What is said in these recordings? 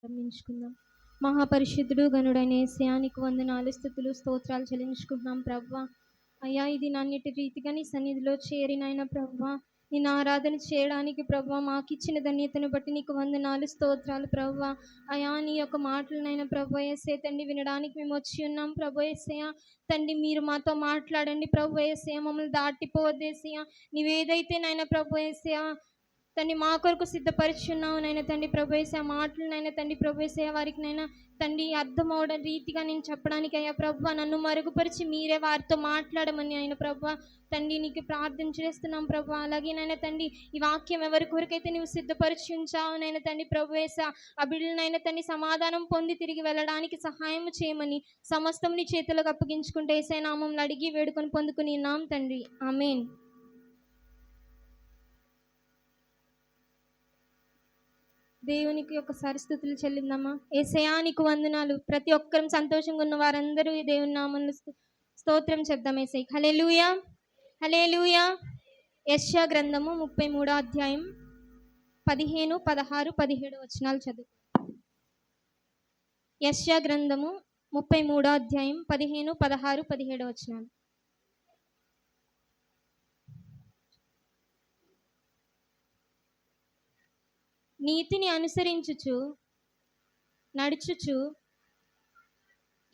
ప్రారంభించుకుందాం. మహాపరిశుద్ధుడు గనుడైన యేసయ్యా, నీకు వందనాలు, స్తుతులు, స్తోత్రాలు చెల్లించుకుంటున్నాం ప్రభువా. అయ్యా, ఇది నన్నిటి రీతిగా నీ సన్నిధిలో చేరినైనా ప్రభువా, నేను ఆరాధన చేయడానికి ప్రభువా మాకిచ్చిన ధన్యతను బట్టి నీకు వందనాలు, స్తోత్రాలు ప్రభువా. అయ్యా, నీ యొక్క మాటలనైనా ప్రభు యేసయ్య తండ్రి వినడానికి మేము వచ్చి ఉన్నాం ప్రభు యేసయ్య తండ్రి. మీరు మాతో మాట్లాడండి ప్రభు యేసయ్య, మమ్మల్ని దాటిపోవద్దు యేసయ్య. నీవేదైతే నైనా ప్రభు యేసయ్య తండ్రి మా కొరకు సిద్ధపరిచున్నావు నైనా తండ్రి ప్రభు యేసయ్య, మాటలనైనా తండ్రి ప్రభు యేసయ్య వారికి నైనా తండ్రి అర్థం అవడం రీతిగా నేను చెప్పడానికి అయ్యా ప్రభువా నన్ను మరుగుపరిచి మీరే వారితో మాట్లాడమని ఆయన ప్రభువా తండ్రి నీకు ప్రార్థన చేస్తున్నాం ప్రభువా. అలాగే నైనా తండ్రి ఈ వాక్యం ఎవరి కొరకైతే నువ్వు సిద్ధపరిచి ఉంచావు నైనా తండ్రి ప్రభు యేసయ్య, ఆ బిడ్డలనైనా తండ్రి సమాధానం పొంది తిరిగి వెళ్ళడానికి సహాయం చేయమని సమస్తం నీ చేతులకు అప్పగించుకుంటే యేసయ్య నామములో అడిగి వేడుకొని పొందుకుని ఉన్నాం తండ్రి, ఆమేన్. దేవునికి ఒకసారి స్తుతులు చెల్లిందమ్మా. యేసయ్యా నీకు వందనాలు. ప్రతి ఒక్కరం సంతోషంగా ఉన్న వారందరూ ఈ దేవుని నామములో స్తోత్రం చెప్దాం యేసయ్యకి. హల్లెలూయా, హల్లెలూయా. యెషయా గ్రంథము 33వ అధ్యాయం 15, 16, 17 వచనాలు చదువు. యెషయా గ్రంథము 33వ అధ్యాయం 15, 16, 17 వచనాలు. నీతిని అనుసరించుచు నడుచుచు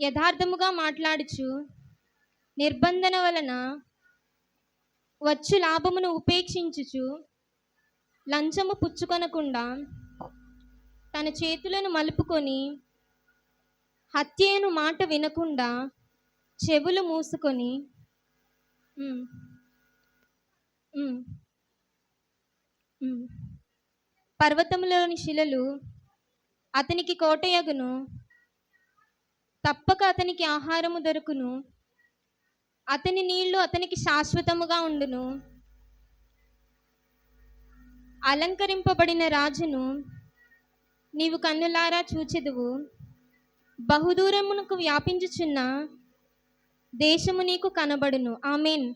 యథార్థముగా మాట్లాడుచు నిర్బంధన వలన వచ్చు లాభమును ఉపేక్షించుచు లంచము పుచ్చుకొనకుండా తన చేతులను మలుపుకొని హత్యను మాట వినకుండా చెవులు మూసుకొని పర్వతములోని శిలలు అతనికి కోటయగును, తప్పక అతనికి ఆహారము దొరుకును, అతని నీళ్లు అతనికి శాశ్వతముగా ఉండును. అలంకరింపబడిన రాజును నీవు కన్నులారా చూచెదువు, బహుదూరమునకు వ్యాపించుచున్న దేశము నీకు కనబడును. ఆమేన్.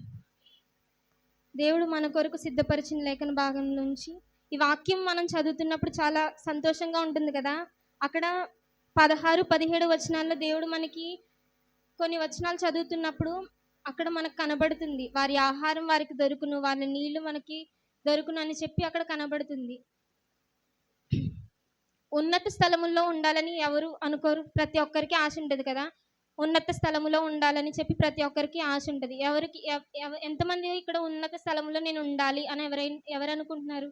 దేవుడు మన కొరకు సిద్ధపరిచిన లేఖన భాగం నుంచి ఈ వాక్యం మనం చదువుతున్నప్పుడు చాలా సంతోషంగా ఉంటుంది కదా. అక్కడ 16, 17 వచనాల్లో దేవుడు మనకి కొన్ని వచనాలు చదువుతున్నప్పుడు అక్కడ మనకు కనబడుతుంది వారి ఆహారం వారికి దొరుకును, వాళ్ళ నీళ్లు మనకి దొరుకును అని చెప్పి అక్కడ కనబడుతుంది. ఉన్నత స్థలముల్లో ఉండాలని ఎవరు అనుకోరు, ప్రతి ఒక్కరికి ఆశ ఉంటుంది కదా. ఉన్నత స్థలములో ఉండాలని చెప్పి ప్రతి ఒక్కరికి ఆశ ఉంటుంది. ఎంతమంది ఇక్కడ ఉన్నత స్థలంలో నేను ఉండాలి అని ఎవరు అనుకుంటున్నారు?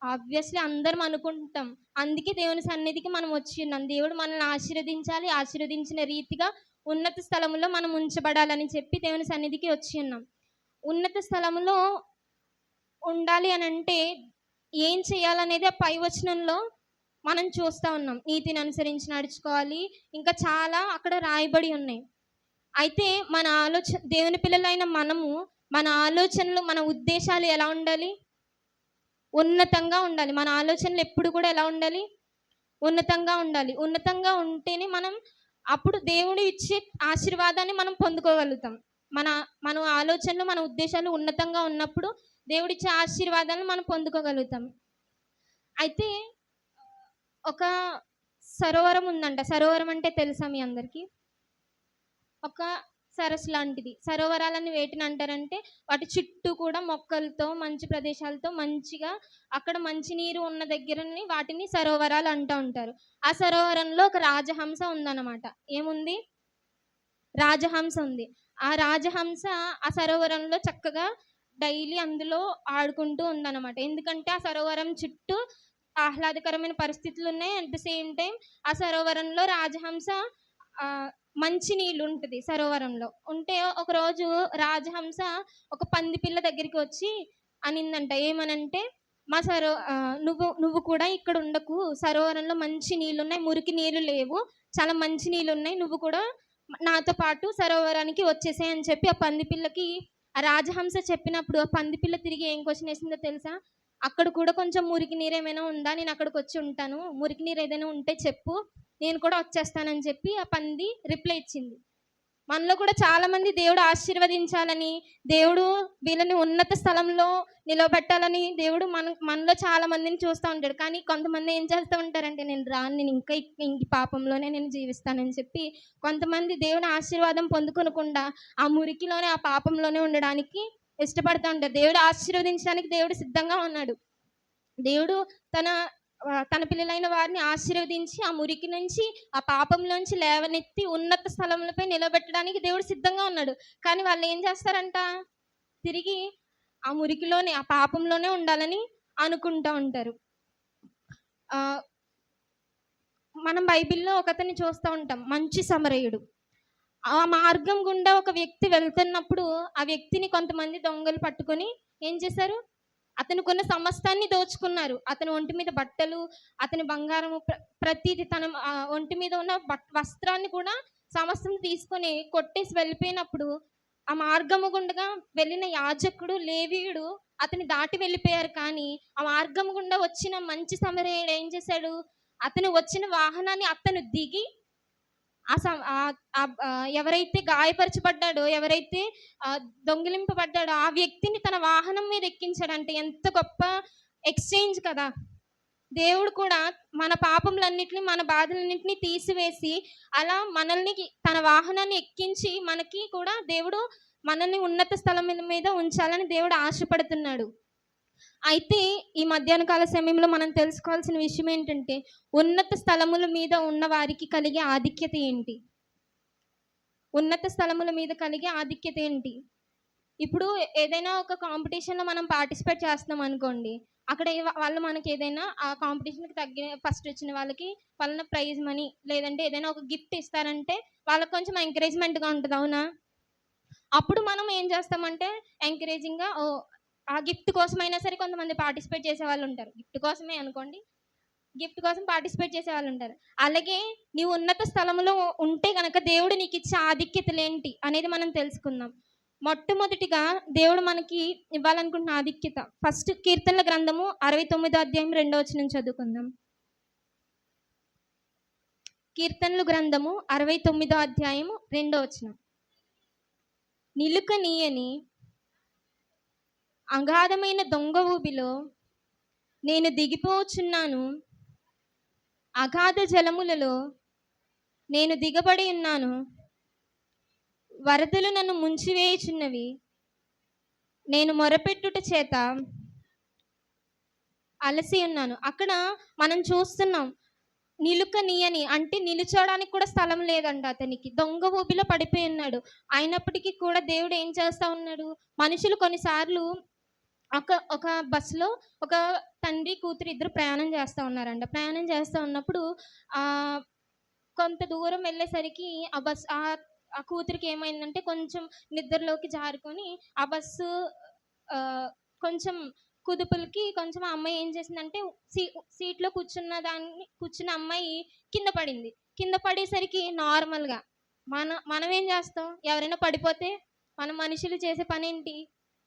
ఆబ్వియస్లీ అందరం అనుకుంటాం. అందుకే దేవుని సన్నిధికి మనం వచ్చి ఉన్నాం. దేవుడు మనల్ని ఆశీర్వదించాలి, ఆశీర్వదించిన రీతిగా ఉన్నత స్థలంలో మనం ఉంచబడాలని చెప్పి దేవుని సన్నిధికి వచ్చి ఉన్నాం. ఉన్నత స్థలంలో ఉండాలి అని అంటే ఏం చేయాలనేది ఆ పై వచనంలో మనం చూస్తూ ఉన్నాం. నీతిని అనుసరించి నడుచుకోవాలి, ఇంకా చాలా అక్కడ రాయబడి ఉన్నాయి. అయితే మన దేవుని పిల్లలైన మనము మన ఆలోచనలు మన ఉద్దేశాలు ఎలా ఉండాలి? ఉన్నతంగా ఉండాలి. మన ఆలోచనలు ఎప్పుడు కూడా ఎలా ఉండాలి? ఉన్నతంగా ఉండాలి. ఉన్నతంగా ఉంటేనే మనం అప్పుడు దేవుడు ఇచ్చే ఆశీర్వాదాన్ని మనం పొందుకోగలుగుతాం. మన ఆలోచనలు మన ఉద్దేశాలు ఉన్నతంగా ఉన్నప్పుడు దేవుడిచ్చే ఆశీర్వాదాలను మనం పొందుకోగలుగుతాం. అయితే ఒక సరోవరం ఉందంట. సరోవరం అంటే తెలుసా మీ అందరికీ? ఒక సరస్సు లాంటిది. సరోవరాలను వేటిని అంటారంటే వాటి చుట్టూ కూడా మొక్కలతో మంచి ప్రదేశాలతో మంచిగా అక్కడ మంచి నీరు ఉన్న దగ్గరని వాటిని సరోవరాలు అంటూ ఉంటారు. ఆ సరోవరంలో ఒక రాజహంస ఉందన్నమాట. ఏముంది? రాజహంస ఉంది. ఆ రాజహంస ఆ సరోవరంలో చక్కగా డైలీ అందులో ఆడుకుంటూ ఉందన్నమాట. ఎందుకంటే ఆ సరోవరం చుట్టూ ఆహ్లాదకరమైన పరిస్థితులు ఉన్నాయి. అట్ ద సేమ్ టైం ఆ సరోవరంలో రాజహంస మంచి నీళ్ళు ఉంటుంది. సరోవరంలో ఉంటే ఒకరోజు రాజహంస ఒక పంది పిల్ల దగ్గరికి వచ్చి అనిందంట. ఏమనంటే, నువ్వు కూడా ఇక్కడ ఉండకు, సరోవరంలో మంచి నీళ్ళు ఉన్నాయి, మురికి నీళ్ళు లేవు, చాలా మంచి నీళ్ళు ఉన్నాయి, నువ్వు కూడా నాతో పాటు సరోవరానికి వచ్చేసాయి అని చెప్పి ఆ పంది పిల్లకి ఆ రాజహంస చెప్పినప్పుడు ఆ పంది పిల్ల తిరిగి ఏం క్వశ్చన్ వేసిందో తెలుసా? అక్కడ కూడా కొంచెం మురికి నీరు ఏమైనా ఉందా, నేను అక్కడికి వచ్చి ఉంటాను, మురికి నీరు ఏదైనా ఉంటే చెప్పు, నేను కూడా వచ్చేస్తానని చెప్పి ఆ పంది రిప్లై ఇచ్చింది. మనలో కూడా చాలామంది దేవుడు ఆశీర్వదించాలని, దేవుడు వీళ్ళని ఉన్నత స్థలంలో నిలబెట్టాలని దేవుడు మనలో చాలా మందిని చూస్తా ఉంటాడు. కానీ కొంతమంది ఏం చేస్తూ ఉంటారంటే, నేను రాను, నేను ఇంకా ఈ పాపంలోనే నేను జీవిస్తానని చెప్పి, కొంతమంది దేవుని ఆశీర్వాదం పొందుకొనకుండా ఆ మురికిలోనే, ఆ పాపంలోనే ఉండడానికి ఇష్టపడతా ఉంటారు. దేవుడు ఆశీర్వదించడానికి దేవుడు సిద్ధంగా ఉన్నాడు. దేవుడు తన తన పిల్లలైన వారిని ఆశీర్వదించి, ఆ మురికి నుంచి, ఆ పాపంలోంచి లేవనెత్తి ఉన్నత స్థలములపై నిలబెట్టడానికి దేవుడు సిద్ధంగా ఉన్నాడు. కానీ వాళ్ళేం చేస్తారంట? తిరిగి ఆ మురికిలోనే, ఆ పాపంలోనే ఉండాలని అనుకుంటా ఉంటారు. ఆహ్, మనం బైబిల్‌లో ఒకతన్ని చూస్తా ఉంటాం. మంచి సమరయుడు. ఆ మార్గం గుండా ఒక వ్యక్తి వెళ్తున్నప్పుడు, ఆ వ్యక్తిని కొంతమంది దొంగలు పట్టుకొని ఏం చేశారు? అతనికున్న సమస్తాన్ని దోచుకున్నారు. అతని ఒంటి మీద బట్టలు, అతని బంగారము ప్రతీది తన ఒంటి మీద ఉన్న వస్త్రాన్ని కూడా సమస్తం తీసుకొని కొట్టేసి వెళ్ళిపోయినప్పుడు, ఆ మార్గము గుండగా వెళ్ళిన యాజకుడు, లేవీయుడు అతన్ని దాటి వెళ్ళిపోయారు. కానీ, ఆ మార్గం గుండా వచ్చిన మంచి సమరయుడు ఏం చేశాడు? అతను వచ్చిన వాహనాన్ని అతను దిగి ఆ సం ఎవరైతే గాయపరచబడ్డాడో, ఎవరైతే దొంగిలింపబడ్డాడో, ఆ వ్యక్తిని తన వాహనం మీద ఎక్కించాడంటే ఎంత గొప్ప ఎక్స్‌చేంజ్ కదా! దేవుడు కూడా మన పాపములన్నిటిని, మన బాధలన్నిటిని తీసివేసి, అలా మనల్ని తన వాహనాన్ని ఎక్కించి, మనకి కూడా దేవుడు మనల్ని ఉన్నత స్థలం మీద ఉంచాలని దేవుడు ఆశపడుతున్నాడు. అయితే ఈ మధ్యాహ్న కాల సమయంలో మనం తెలుసుకోవాల్సిన విషయం ఏంటంటే, ఉన్నత స్థలముల మీద ఉన్న వారికి కలిగే ఆధిక్యత ఏంటి? ఉన్నత స్థలముల మీద కలిగే ఆధిక్యత ఏంటి? ఇప్పుడు ఏదైనా ఒక కాంపిటీషన్‌లో మనం పార్టిసిపేట్ చేస్తున్నాం అనుకోండి. అక్కడ వాళ్ళు మనకి ఏదైనా ఆ కాంపిటీషన్‌కి తగ్గిన ఫస్ట్ వచ్చిన వాళ్ళకి పలానా ప్రైజ్ మనీ లేదంటే ఏదైనా ఒక గిఫ్ట్ ఇస్తారంటే వాళ్ళకి కొంచెం ఎంకరేజ్‌మెంట్‌గా ఉంటది. అవునా? అప్పుడు మనం ఏం చేస్తామంటే ఎంకరేజింగ్‌గా ఆ గిఫ్ట్ కోసమైనా సరే కొంతమంది పార్టిసిపేట్ చేసేవాళ్ళుంటారు. గిఫ్ట్ కోసమే అనుకోండి. గిఫ్ట్ కోసం పార్టిసిపేట్ చేసేవాళ్ళుంటారు. అలాగే నీవు ఉన్నత స్థలంలో ఉంటే గనక దేవుడు నీకిచ్చే ఆధిక్యతలేంటి అనేది మనం తెలుసుకుందాం. మొట్టమొదటిగా దేవుడు మనకి ఇవ్వాలనుకుంటున్న ఆధిక్యత. ఫస్ట్ కీర్తనల గ్రంథము 69 అధ్యాయం 2వ వచనం చదువుకుందాం. కీర్తనలు గ్రంథము 69 అధ్యాయము 2వ వచనం. నిలుకనీయని అగాధమైన దొంగ ఊబిలో నేను దిగిపోచున్నాను. అగాధ జలములలో నేను దిగబడి ఉన్నాను. వరదలు నన్ను ముంచివేయుచున్నవి. నేను మొరపెట్టుట చేత అలసి ఉన్నాను. అక్కడ మనం చూస్తున్నాం. నిలుకనీయని అంటే నిలుచోడానికి కూడా స్థలం లేదంట అతనికి. దొంగ ఊబిలో పడిపోయి ఉన్నాడు. అయినప్పటికీ కూడా దేవుడు ఏం చేస్తా ఉన్నాడు? మనుషులు కొన్నిసార్లు ఒక బస్సులో ఒక తండ్రి, కూతురు ఇద్దరు ప్రయాణం చేస్తా ఉన్నారంట. ప్రయాణం చేస్తా ఉన్నప్పుడు ఆహ్, కొంత దూరం వెళ్ళేసరికి ఆ కూతురికి ఏమైందంటే కొంచెం నిద్రలోకి జారుకొని ఆ బస్సు కొంచెం కుదుపులకి కొంచెం ఆ అమ్మాయి ఏం చేసిందంటే సీట్‌లో కూర్చున్న అమ్మాయి కింద పడింది. కింద పడేసరికి నార్మల్‌గా మనమేం చేస్తాం? ఎవరైనా పడిపోతే మనం మనుషులు చేసే పనేంటి?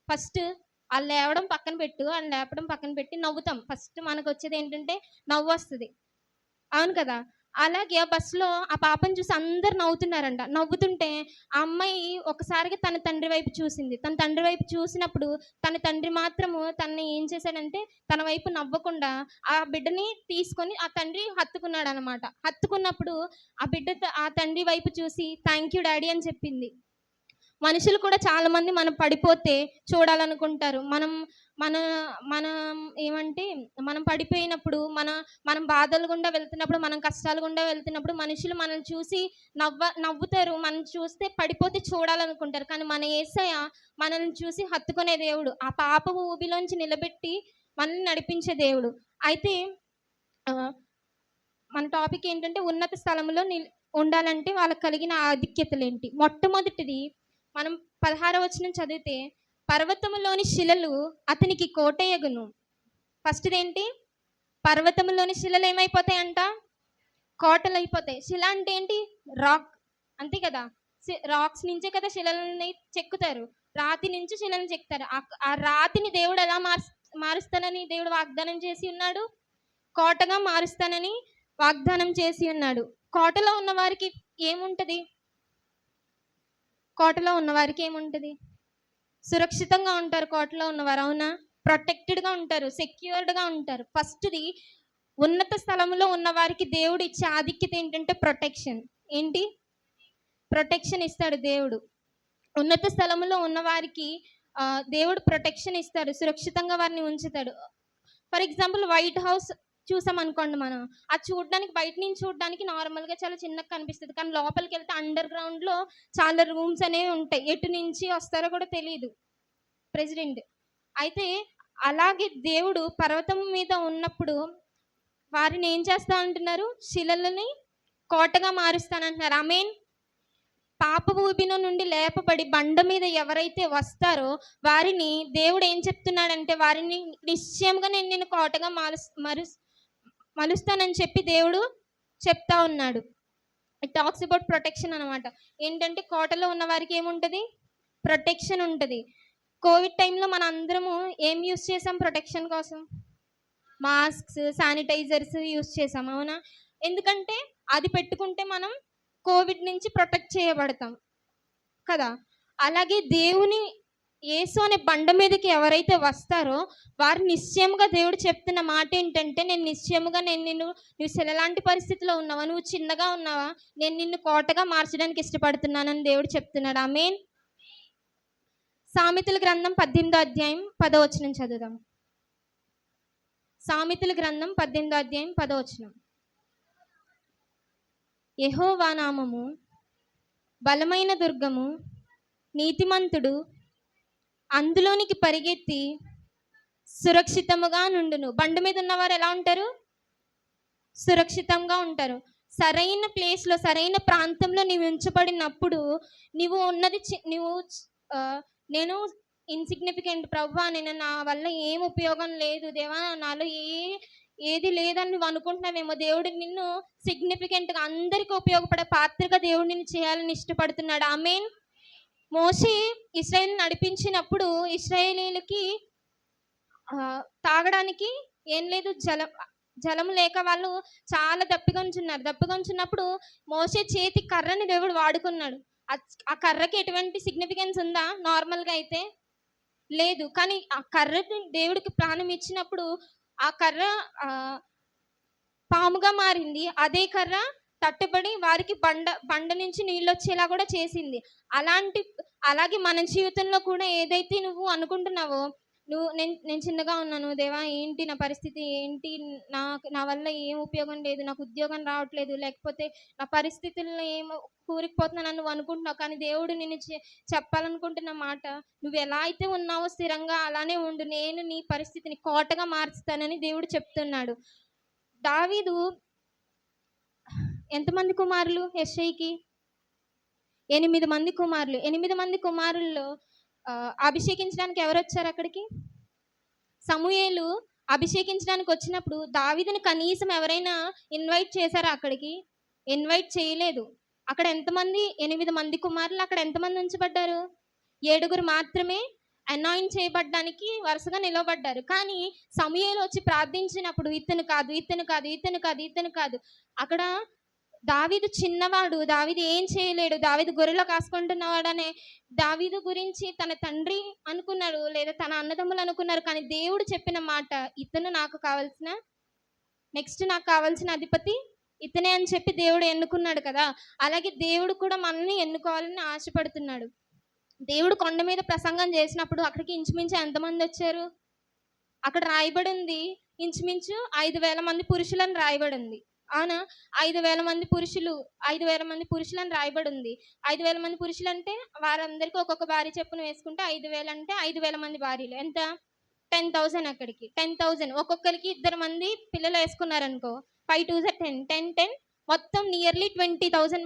ఫస్ట్ ఆళ్ళు లేవడం పక్కన పెట్టు. ఆళ్ళు లేపడం పక్కన పెట్టి నవ్వుతాం. ఫస్ట్ మనకొచ్చేదేంటంటే నవ్వొస్తది. అవును కదా! అలాగే ఆ బస్సులో ఆ పాపని చూసి అందరూ నవ్వుతున్నారంట. నవ్వుతుంటే ఆ అమ్మాయి ఒకసారిగా తన తండ్రి వైపు చూసింది. తన తండ్రి వైపు చూసినప్పుడు తన తండ్రి మాత్రము తనని ఏం చేశాడంటే తన వైపు నవ్వకుండా ఆ బిడ్డని తీసుకొని ఆ తండ్రి హత్తుకున్నాడనమాట. హత్తుకున్నప్పుడు ఆ తండ్రి వైపు చూసి థాంక్ యూ డాడీ అని చెప్పింది. మనుషులు కూడా చాలామంది మనం పడిపోతే చూడాలనుకుంటారు. మనం మన మనం ఏమంటే మనం పడిపోయినప్పుడు మనం బాధల గుండా వెళ్తున్నప్పుడు, మనం కష్టాల గుండా వెళ్తున్నప్పుడు మనుషులు మనల్ని చూసి నవ్వుతారు. మనం చూస్తే పడిపోతే చూడాలనుకుంటారు. కానీ మన యేసయ్య మనల్ని చూసి హత్తుకునే దేవుడు. ఆ పాపపు ఊబిలోంచి నిలబెట్టి మనల్ని నడిపించే దేవుడు. అయితే ఆహ్, మన టాపిక్ ఏంటంటే ఉన్నత స్థలంలో ఉండాలంటే వాళ్ళకి కలిగిన ఆధిక్యతలేంటి? మొట్టమొదటిది మనం 16వ వచనం చదివితే, పర్వతములోని శిలలు అతనికి కోటయగును. ఫస్ట్‌దేంటి? పర్వతములోని శిలలు ఏమైపోతాయంట? కోటలైపోతాయి. శిల అంటే ఏంటి? రాక్. అంతే కదా! రాక్స్ నుంచే కదా శిలలని చెక్కుతారు. రాతి నుంచి శిలను చెక్కుతారు. ఆ రాతిని దేవుడు ఎలా మారుస్తానని దేవుడు వాగ్దానం చేసి ఉన్నాడు? కోటగా మారుస్తానని వాగ్దానం చేసి ఉన్నాడు. కోటలో ఉన్న వారికి ఏముంటది? కోటలో ఉన్నవారికి ఏముంటది? సురక్షితంగా ఉంటారు కోటలో ఉన్నవారు. అవునా? ప్రొటెక్టెడ్‌గా ఉంటారు. సెక్యూర్డ్‌గా ఉంటారు. ఫస్ట్‌ది ఉన్నత స్థలంలో ఉన్నవారికి దేవుడు ఇచ్చే ఆధిక్యత ఏంటంటే ప్రొటెక్షన్. ఏంటి? ప్రొటెక్షన్ ఇస్తాడు దేవుడు. ఉన్నత స్థలములో ఉన్నవారికి దేవుడు ప్రొటెక్షన్ ఇస్తాడు. సురక్షితంగా వారిని ఉంచుతాడు. ఫర్ ఎగ్జాంపుల్ వైట్ హౌస్ చూసామనుకోండి మనం. అది చూడ్డానికి బయట నుంచి చూడ్డానికి నార్మల్‌గా చాలా చిన్నగా కనిపిస్తది. కానీ లోపలికెళ్తే అండర్ గ్రౌండ్‌లో చాలా రూమ్స్ అనేవి ఉంటాయి. ఎటు నుంచి వస్తారో కూడా తెలీదు ప్రెసిడెంట్. అయితే అలాగే దేవుడు పర్వతం మీద ఉన్నప్పుడు వారిని ఏం చేస్తా అంటున్నారు? శిలలని కోటగా మారుస్తానంటున్నారు. ఆమేన్. పాప ఊబిలో నుండి లేపబడి బండ మీద ఎవరైతే వస్తారో వారిని దేవుడు ఏం చెప్తున్నాడంటే వారిని నిశ్చయంగా నేను నిన్ను కోటగా మలుస్తానని చెప్పి దేవుడు చెప్తా ఉన్నాడు. ఇట్ టాక్స్ అబౌట్ ప్రొటెక్షన్ అనమాట. ఏంటంటే కోటలో ఉన్న వారికి ఏముంటది? ప్రొటెక్షన్ ఉంటది. కోవిడ్ టైంలో మన అందరము ఏం యూజ్ చేసాం ప్రొటెక్షన్ కోసం? మాస్క్స్, శానిటైజర్స్ యూజ్ చేసాం. అవునా? ఎందుకంటే అది పెట్టుకుంటే మనం కోవిడ్ నుంచి ప్రొటెక్ట్ చేయబడతాం కదా! అలాగే దేవుని యేసు అనే బండ మీదకి ఎవరైతే వస్తారో వారు నిశ్చయముగా దేవుడు చెప్తున్న మాట ఏంటంటే నేను నిశ్చయముగా నువ్వు శిలలాంటి పరిస్థితిలో ఉన్నావా? నువ్వు చిన్నగా ఉన్నావా? నేను నిన్ను కోటగా మార్చడానికి ఇష్టపడుతున్నానని దేవుడు చెప్తున్నాడు. ఆమేన్. సామెతల గ్రంథం 18వ అధ్యాయం 10వ వచనం చదువుదాం. సామెతల గ్రంథం 18వ అధ్యాయం 10వ వచనం. యెహోవా నామము బలమైన దుర్గము, నీతిమంతుడు అందులోనికి పరిగెత్తి సురక్షితముగా నుండును. బండ మీద ఉన్నవారు ఎలా ఉంటారు? సురక్షితంగా ఉంటారు. సరైన ప్లేస్‌లో, సరైన ప్రాంతంలో నీవు ఉంచబడినప్పుడు నీవు ఉన్నది నేను ఇన్‌సిగ్నిఫికెంట్ ప్రభువా, నా వల్ల ఏం ఉపయోగం లేదు దేవా, నాలో ఏది లేదని నువ్వు అనుకుంటున్నావేమో. దేవుడు నిన్ను సిగ్నిఫికెంట్‌గా అందరికి ఉపయోగపడే పాత్రగా దేవుడు నిన్ను చేయాలని ఇష్టపడుతున్నాడు. ఆమేన్. మోషే ఇశ్రాయేలుని నడిపించినప్పుడు ఇశ్రాయేలీయులకి తాగడానికి ఏం లేదు, జలం లేక వాళ్ళు చాలా దప్పిగొంచున్నారు. దప్పిగొంచున్నప్పుడు మోషే చేతి కర్రని దేవుడు వాడుకున్నాడు. ఆ కర్రకి ఎటువంటి సిగ్నిఫికెన్స్ ఉందా నార్మల్‌గా అయితే? లేదు. కానీ ఆ కర్రకి దేవుడికి ప్రాణం ఇచ్చినప్పుడు ఆ కర్ర పాముగా మారింది. అదే కర్ర తట్టుబడి వారికి బండ నుంచి నీళ్ళొచ్చేలా కూడా చేసింది. అలాగే మన జీవితంలో కూడా ఏదైతే నువ్వు అనుకుంటున్నావో, నేను చిన్నగా ఉన్నాను దేవా, ఏంటి నా పరిస్థితి ఏంటి? నా వల్ల ఏం ఉపయోగం లేదు. నాకు ఉద్యోగం రావట్లేదు. లేకపోతే నా పరిస్థితుల్లో కూరుకుపోతున్నానని నువ్వు అనుకుంటున్నావు. కానీ దేవుడు నిన్ను చెప్పాలనుకుంటున్న మాట, నువ్వు ఎలా అయితే ఉన్నావో స్థిరంగా అలానే ఉండు. నేను నీ పరిస్థితిని కోటగా మారుస్తానని దేవుడు చెప్తున్నాడు. దావీదు ఎంతమంది కుమారులు యెష్షయికి? 8 మంది కుమారులు. 8 మంది కుమారుల్లో అభిషేకించడానికి ఎవరొచ్చారు అక్కడికి? సమూయేలు అభిషేకించడానికి వచ్చినప్పుడు దావీదుని కనీసం ఎవరైనా ఇన్వైట్ చేశారా అక్కడికి? ఇన్వైట్ చేయలేదు. అక్కడ ఎంతమంది? 8 మంది కుమారులు. అక్కడ ఎంతమంది ఉంచబడ్డారు? 7 మాత్రమే అనాయింట్ చేయబడ్డానికి వరుసగా నిలవబడ్డారు. కానీ సమూయేలు వచ్చి ప్రార్థించినప్పుడు ఇతను కాదు, ఇతను కాదు, ఇతను కాదు, ఇతను కాదు. అక్కడ దావీదు చిన్నవాడు. దావీదు ఏం చేయలేడు. దావీదు గొర్రెలు కాసుకుంటున్నవాడనే దావీదు గురించి తన తండ్రి అనుకున్నాడు, లేదా తన అన్నదమ్ములు అనుకున్నారు. కానీ దేవుడు చెప్పిన మాట, ఇతను నాకు కావాల్సిన అధిపతి ఇతనే అని చెప్పి దేవుడు ఎన్నుకున్నాడు కదా! అలాగే దేవుడు కూడా మనల్ని ఎన్నుకోవాలని ఆశపడుతున్నాడు. దేవుడు కొండ మీద ప్రసంగం చేసినప్పుడు అక్కడికి ఇంచుమించు ఎంతమంది వచ్చారు? అక్కడ రాయబడి ఉంది ఇంచుమించు 5,000 మంది పురుషులని రాయబడి ఉంది. అవునా? 5,000 మంది పురుషులు, 5,000 మంది పురుషులని రాయబడి ఉంది. 5,000 మంది పురుషులంటే వారందరికీ ఒక్కొక్క భార్య చొప్పున వేసుకుంటే 5,000 అంటే 5,000 మంది భార్యలు. ఎంత? 10,000 అక్కడికి. 10,000 ఒక్కొక్కరికి 2 మంది పిల్లలు వేసుకున్నారనుకో, 5 2 10, 10 10 మొత్తం నియర్లీ 20,000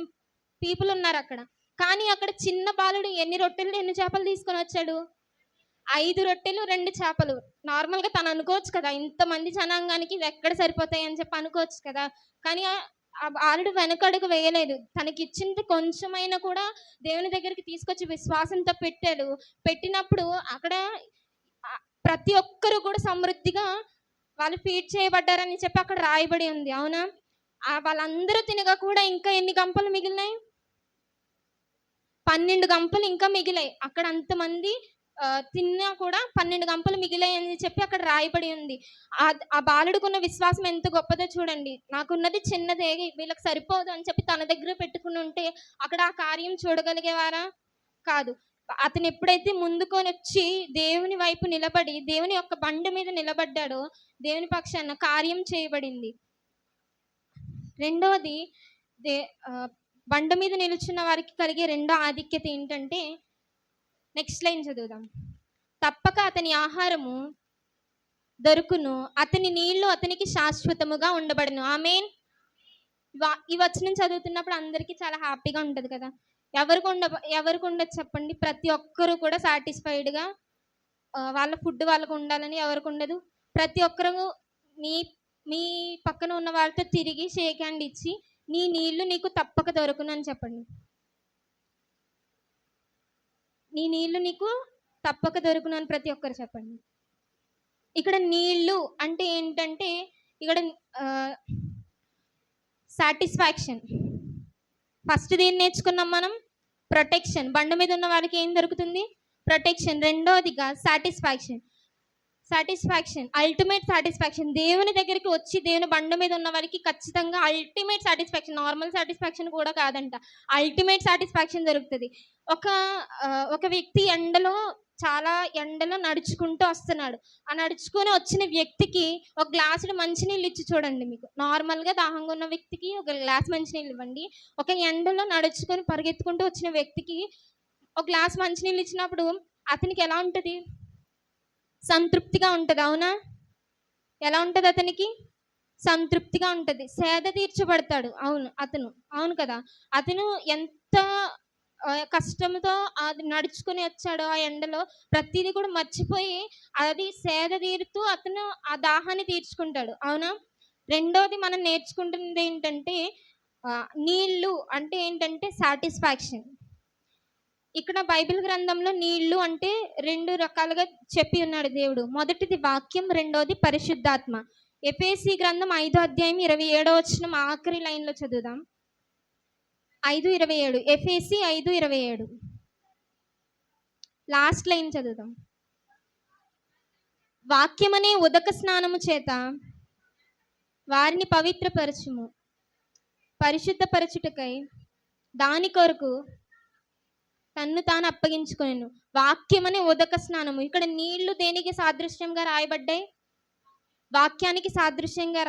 పీపుల్ ఉన్నారు అక్కడ. కానీ అక్కడ చిన్న బాలుడు ఎన్ని రొట్టెలు, ఎన్ని చేపలు తీసుకొని వచ్చాడు? 5 రొట్టెలు, 2 చేపలు. నార్మల్‌గా తను అనుకోవచ్చు కదా, ఇంతమంది జనాంగానికి ఇవి ఎక్కడ సరిపోతాయి అని చెప్పి అనుకోవచ్చు కదా! కానీ ఆ బాలుడు వెనకడుగు వేయలేదు. తనకిచ్చింది కొంచెమైనా కూడా దేవుని దగ్గరికి తీసుకొచ్చి విశ్వాసంతో పెట్టాడు. పెట్టినప్పుడు అక్కడ ప్రతి ఒక్కరు కూడా సమృద్ధిగా వాళ్ళు ఫీడ్ చేయబడ్డారని చెప్పి అక్కడ రాయబడి ఉంది. అవునా? వాళ్ళందరూ తినగా కూడా ఇంకా ఎన్ని గంపలు మిగిలినాయి? 12 గంపలు ఇంకా మిగిలాయి. అక్కడ అంతమంది తిన్నా కూడా 12 గంపలు మిగిలాయని చెప్పి అక్కడ రాయబడి ఉంది. ఆ బాలుడికున్న విశ్వాసం ఎంత గొప్పదో చూడండి. నాకున్నది చిన్నదే, వీళ్ళకి సరిపోదు అని చెప్పి తన దగ్గర పెట్టుకుని ఉంటే అక్కడ ఆ కార్యం చూడగలిగేవారా? కాదు. అతను ఎప్పుడైతే ముందుకొనొచ్చి దేవుని వైపు నిలబడి దేవుని యొక్క బండ మీద నిలబడ్డాడో దేవుని పక్షాన కార్యం చేయబడింది. రెండవది దే బండ మీద నిలుచున్న వారికి కలిగే రెండో ఆధిక్యత ఏంటంటే, నెక్స్ట్ లైన్ చదువుదాం. తప్పక అతని ఆహారము దొరుకును, అతని నీళ్లు అతనికి శాశ్వతముగా ఉండబడును. ఆమేన్. ఈ వచనం చదువుతున్నప్పుడు అందరికీ చాలా హ్యాపీగా ఉంటది కదా. ఎవరికి ఉండదు చెప్పండి? ప్రతి ఒక్కరు కూడా సాటిస్ఫైడ్‌గా వాళ్ళ ఫుడ్ వాళ్ళకు ఉండాలని ఎవరికి ఉండదు? ప్రతి ఒక్కరు మీ మీ పక్కన ఉన్న వాళ్ళతో తిరిగి షేక్ హ్యాండ్ ఇచ్చి, నీ నీళ్లు నీకు తప్పక దొరుకును అని చెప్పండి. నీ నీళ్లు నీకు తప్పక దొరుకును అని ప్రతి ఒక్కరు చెప్పండి. ఇక్కడ నీళ్లు అంటే ఏంటంటే, ఇక్కడ సాటిస్ఫాక్షన్. ఫస్ట్ దేన్ని నేర్చుకున్నాం మనం? ప్రొటెక్షన్. బండ మీద ఉన్న వారికి ఏం దొరుకుతుంది? ప్రొటెక్షన్. రెండోదిగా సాటిస్ఫాక్షన్. Ultimate satisfaction. దేవుని దగ్గరికి వచ్చి దేవుని బండ మీద ఉన్న వారికి ఖచ్చితంగా అల్టిమేట్ సాటిస్ఫాక్షన్, నార్మల్ సాటిస్ఫాక్షన్ కూడా కాదంట, అల్టిమేట్ సాటిస్ఫాక్షన్ దొరుకుతుంది. ఒక వ్యక్తి చాలా ఎండలో నడుచుకుంటూ వస్తున్నాడు. ఆ నడుచుకొని వచ్చిన వ్యక్తికి ఒక గ్లాసుడు మంచినీళ్ళు ఇచ్చి చూడండి. మీకు నార్మల్గా దాహంగా ఉన్న వ్యక్తికి ఒక గ్లాస్ మంచినీళ్ళు ఇవ్వండి. ఒక ఎండలో నడుచుకొని పరిగెత్తుకుంటూ వచ్చిన వ్యక్తికి ఒక గ్లాస్ మంచినీళ్ళు ఇచ్చినప్పుడు అతనికి ఎలా ఉంటుంది? సంతృప్తిగా ఉంటుంది. అవునా? ఎలా ఉంటుంది అతనికి? సంతృప్తిగా ఉంటుంది. సేద తీర్చబడతాడు. అవును కదా. అతను ఎంత కష్టంతో అది నడుచుకొని వచ్చాడో ఆ ఎండలో, ప్రతిదీ కూడా మర్చిపోయి అది సేద తీరుతూ అతను ఆ దాహాన్ని తీర్చుకుంటాడు. అవునా? రెండోది మనం నేర్చుకుంటున్నది ఏంటంటే, నీళ్ళు అంటే ఏంటంటే సాటిస్ఫాక్షన్. ఇక్కడ బైబిల్ గ్రంథంలో నీళ్లు అంటే 2 రకాలుగా చెప్పి ఉన్నాడు దేవుడు. మొదటిది వాక్యం, రెండోది పరిశుద్ధాత్మ. ఎఫెసీ గ్రంథం 5వ అధ్యాయం 27వ వచనం ఆఖరి లైన్లో చదువుదాం. 5:27. ఎఫెసీ 5:27 లాస్ట్ లైన్ చదువుదాం. వాక్యమనే ఉదక స్నానము చేత వారిని పవిత్రపరచుము, పరిశుద్ధపరచుటకై దాని కొరకు తన్ను తాను అప్పగించుకొనెను. వాక్యం అనే ఉదక స్నానము. ఇక్కడ నీళ్లు దేనికి సాదృశ్యంగా రాయబడ్డాయి? వాక్యానికి సాదృశ్యంగా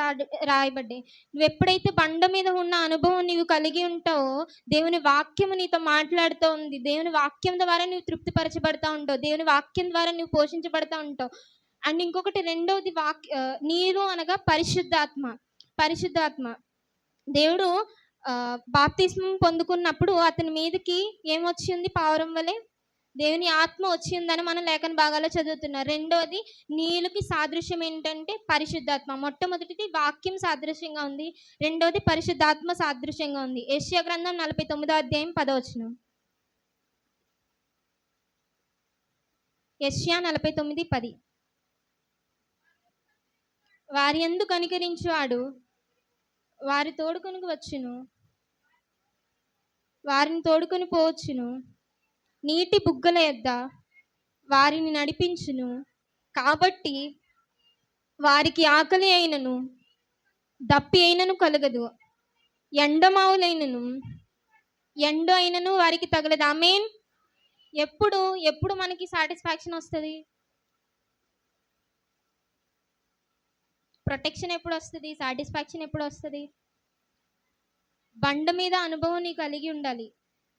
రాయబడ్డాయి. నువ్వు ఎప్పుడైతే బండ మీద ఉన్న అనుభవం నీవు కలిగి ఉంటావో, దేవుని వాక్యము నీతో మాట్లాడుతూ ఉంది. దేవుని వాక్యం ద్వారా నువ్వు తృప్తిపరచబడతా ఉంటావు. దేవుని వాక్యం ద్వారా నువ్వు పోషించబడతా ఉంటావు. అండ్ ఇంకొకటి రెండవది నీరు అనగా పరిశుద్ధాత్మ. దేవుడు బాప్తిస్మం పొందుకున్నప్పుడు అతని మీదకి ఏమొచ్చింది? పావురం వలె దేవుని ఆత్మ వచ్చిందని మనం లేఖన భాగాల్లో చదువుతున్నారు. రెండోది నీళ్ళకి సాదృశ్యం ఏంటంటే పరిశుద్ధాత్మ. మొట్టమొదటిది వాక్యం సాదృశ్యంగా ఉంది, రెండోది పరిశుద్ధాత్మ సాదృశ్యంగా ఉంది. యెషయా గ్రంథం 49వ అధ్యాయం 10వ వచనం. యెషయా 49:10. వారి యందు కనికరించువాడు వారి తోడుకొని వచ్చును, వారిని తోడుకొని పోవచ్చును, నీటి బుగ్గల యొద్ద వారిని నడిపించును. కాబట్టి వారికి ఆకలి అయినను దప్పి అయినను కలగదు, ఎండమావులైనను ఎండ అయినను వారికి తగలదు. ఆమేన్. ఎప్పుడు మనకి సాటిస్ఫాక్షన్ వస్తుంది? ప్రొటెక్షన్ ఎప్పుడు వస్తుంది? సాటిస్ఫాక్షన్ ఎప్పుడు వస్తుంది? బండ మీద అనుభవం నీకు కలిగి ఉండాలి.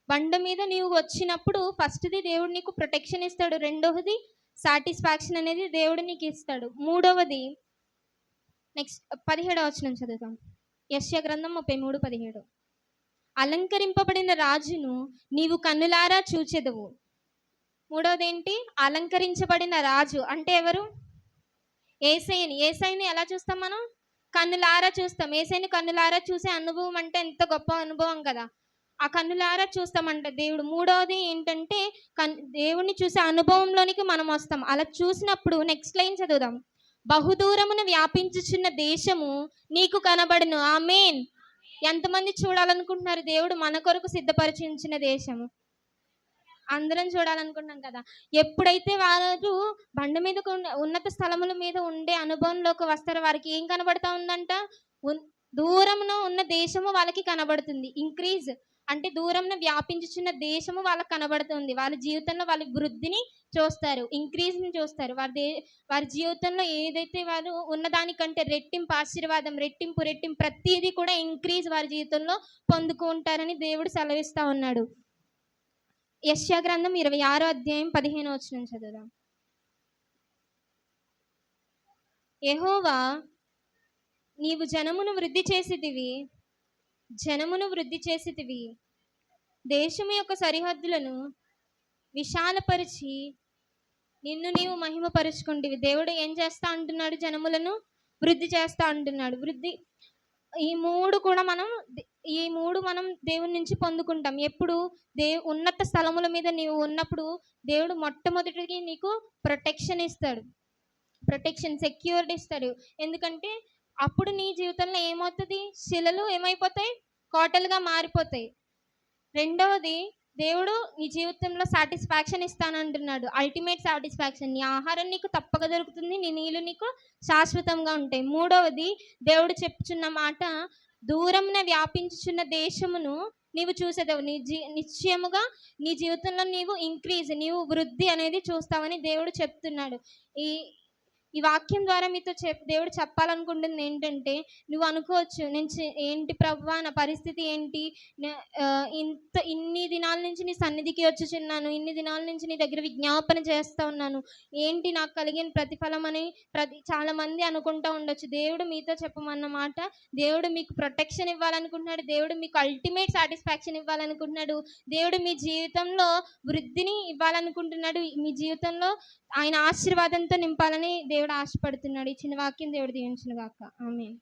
బండ మీద నీవు వచ్చినప్పుడు ఫస్ట్ది దేవుడు నీకు ప్రొటెక్షన్ ఇస్తాడు, రెండవది సాటిస్ఫాక్షన్ అనేది దేవుడు నీకు ఇస్తాడు, మూడవది నెక్స్ట్ 17వ వచనం చదువుతాం. యెషయా గ్రంథం 33:17. అలంకరింపబడిన రాజును నీవు కన్నులారా చూచెదవు. మూడవది ఏంటి? అలంకరించబడిన రాజు అంటే ఎవరు? యేసయ్యని ఎలా చూస్తాం మనం? కన్నులారా చూస్తాం. యేసయ్యని కన్నులారా చూసే అనుభవం అంటే ఎంత గొప్ప అనుభవం కదా. ఆ కన్నులారా చూస్తామంట దేవుడు. మూడవది ఏంటంటే దేవుణ్ణి చూసే అనుభవంలోనికి మనం వస్తాం. అలా చూసినప్పుడు నెక్స్ట్ లైన్ చదువుదాం. బహుదూరమున వ్యాపించుచున్న దేశము నీకు కనబడును. ఆమేన్. ఎంతమంది చూడాలనుకుంటున్నారు దేవుడు మన కొరకు సిద్ధపరిచి ఉంచిన దేశము? అందరం చూడాలనుకుంటాం కదా! ఎప్పుడైతే వారు బండ మీదకు ఉన్నత స్థలముల మీద ఉండే అనుభవంలోకి వస్తారో వారికి ఏం కనబడతా ఉందంట? ఉన్ దూరమున ఉన్న దేశము వాళ్ళకి కనబడుతుంది. ఇంక్రీజ్ అంటే దూరంన వ్యాపించుచున్న దేశము వాళ్ళకి కనబడుతుంది. వాళ్ళ జీవితంలో వాళ్ళ వృద్ధిని చూస్తారు. ఇంక్రీజ్‌ని చూస్తారు. వారి జీవితంలో ఏదైతే వారు ఉన్నదానికంటే రెట్టింపు ఆశీర్వాదం, రెట్టింపు ప్రతీది కూడా ఇంక్రీజ్ వారి జీవితంలో పొందుకుంటారని దేవుడు సెలవిస్తా ఉన్నాడు. యెషయా గ్రంథం 26 అధ్యాయం 15 వచనం చదువుదాం. యెహోవా నీవు జనమును వృద్ధి చేసితివి. దేశము యొక్క సరిహద్దులను విశాలపరిచి నిన్ను నీవు మహిమపరుచుకుంటివి. దేవుడు ఏం చేస్తా అంటున్నాడు? జనములను వృద్ధి చేస్తా అంటున్నాడు. ఈ 3 కూడా మనం దేవుని నుంచి పొందుకుంటాం. ఎప్పుడు? ఉన్నత స్థలముల మీద నీవు ఉన్నప్పుడు దేవుడు మొట్టమొదటిగా నీకు ప్రొటెక్షన్ ఇస్తాడు. సెక్యూరిటీ ఇస్తాడు. ఎందుకంటే అప్పుడు నీ జీవితంలో ఏమవుతది? శిలలు ఏమైపోతాయి? కోటలుగా మారిపోతాయి. రెండవది, దేవుడు నీ జీవితంలో సాటిస్ఫాక్షన్ ఇస్తానంటున్నాడు. Ultimate satisfaction. నీ ఆహారం నీకు తప్పక దొరుకుతుంది. నీ నీళ్ళు నీకు శాశ్వతంగా ఉంటాయి. మూడవది, దేవుడు చెప్పుచున్న మాట, దూరమున వ్యాపించుచున్న దేశమును నీవు చూసేదవు. నిశ్చయముగా నీ జీవితంలో నీవు వృద్ధి అనేది చూస్తావని దేవుడు చెప్తున్నాడు. ఈ వాక్యం ద్వారా మీతో దేవుడు చెప్పాలనుకుంటుంది ఏంటంటే, నువ్వు అనుకోవచ్చు, ఏంటి ప్రభువా నా పరిస్థితి ఏంటి? ఇన్ని దినాల నుంచి నీ సన్నిధికి వచ్చుచున్నాను, ఇన్ని దినాల నుంచి నీ దగ్గర విజ్ఞాపన చేస్తా ఉన్నాను, ఏంటి నాకు కలిగిన ప్రతిఫలం అని చాలా మంది అనుకుంటా ఉండొచ్చు. దేవుడు మీతో చెప్పమన్న మాట, దేవుడు మీకు ప్రొటెక్షన్ ఇవ్వాలనుకుంటున్నాడు. దేవుడు మీకు అల్టిమేట్ సాటిస్ఫాక్షన్ ఇవ్వాలనుకుంటున్నాడు. దేవుడు మీ జీవితంలో వృద్ధిని ఇవ్వాలనుకుంటున్నాడు. మీ జీవితంలో ఆయన ఆశీర్వాదంతో నింపాలని దేవుడు ఆశపడుతున్నాడు. ఈ చిన్న వాక్యం దేవుడు దీవించును గాక. ఆమేన్.